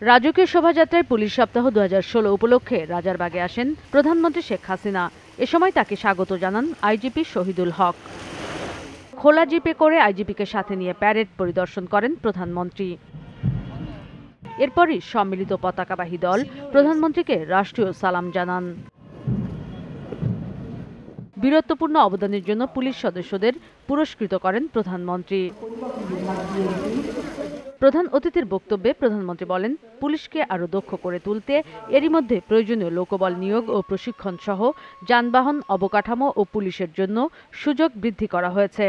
রাজকীয় শোভাযাত্রায় পুলিশ সপ্তাহ 2016 উপলক্ষে রাজারবাগে আসেন প্রধানমন্ত্রী শেখ হাসিনা। এ সময় তাকে স্বাগত জানান আইজিপি শহীদুল হক। খোলা জিপে করে আইজিপিকে সাথে নিয়ে প্যারেড পরিদর্শন করেন প্রধানমন্ত্রী। এরপরই সম্মিলিত পতাকাবাহী দল প্রধানমন্ত্রীকে রাষ্ট্রীয় সালাম জানান। বীরত্বপূর্ণ অবদানের জন্য পুলিশ সদস্যদের পুরস্কৃত করেন প্রধানমন্ত্রী। প্রধান অতিথির বক্তব্যে প্রধানমন্ত্রী বলেন, পুলিশকে আরও দক্ষ করে তুলতে এরই মধ্যে প্রয়োজনীয় লোকবল নিয়োগ ও প্রশিক্ষণ সহ যানবাহন, অবকাঠামো ও পুলিশের জন্য সুযোগ বৃদ্ধি করা হয়েছে।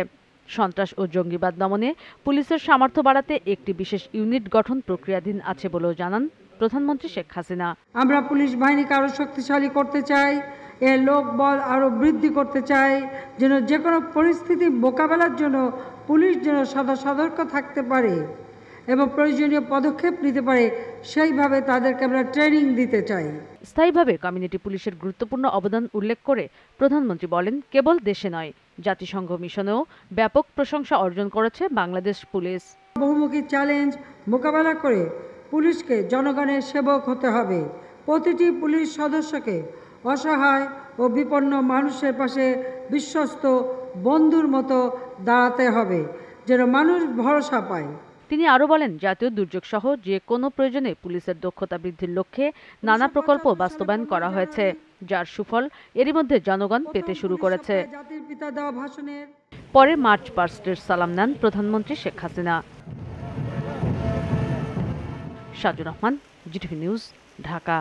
সন্ত্রাস ও জঙ্গিবাদ দমনে পুলিশের সামর্থ্য বাড়াতে একটি বিশেষ ইউনিট গঠন প্রক্রিয়াধীন আছে বলেও জানান প্রধানমন্ত্রী শেখ হাসিনা। আমরা পুলিশ বাহিনীকে আরও শক্তিশালী করতে চাই, এর লোকবল আরও বৃদ্ধি করতে চাই, যেন যে কোনো পরিস্থিতি মোকাবেলার জন্য পুলিশ যেন সদা সতর্ক থাকতে পারে এবং প্রয়োজনীয় পদক্ষেপ নিতে পারে, সেইভাবে তাদেরকে আমরা ট্রেনিং দিতে চাই। স্থায়ীভাবে কমিউনিটি পুলিশের গুরুত্বপূর্ণ অবদান উল্লেখ করে প্রধানমন্ত্রী বলেন, কেবল দেশে নয়, জাতিসংঘ মিশনেও ব্যাপক প্রশংসা অর্জন করেছে বাংলাদেশ পুলিশ। বহুমুখী চ্যালেঞ্জ মোকাবেলা করে পুলিশকে জনগণের সেবক হতে হবে। প্রতিটি পুলিশ সদস্যকে অসহায় ও বিপন্ন মানুষের পাশে বিশ্বস্ত বন্ধুর মতো দাঁড়াতে হবে, যেন মানুষ ভরসা পায়। তিনি আরও বলেন, জাতীয় দুর্যোগ সহ যে কোনো প্রয়োজনে পুলিশের দক্ষতা বৃদ্ধির লক্ষ্যে নানা প্রকল্প বাস্তবায়ন করা হয়েছে, যার সুফল এরই মধ্যে জনগণ পেতে শুরু করেছে। পরে মার্চ পাস্টের সালাম নেন প্রধানমন্ত্রী শেখ হাসিনা। Saju Rahman, GTV news, Dhaka.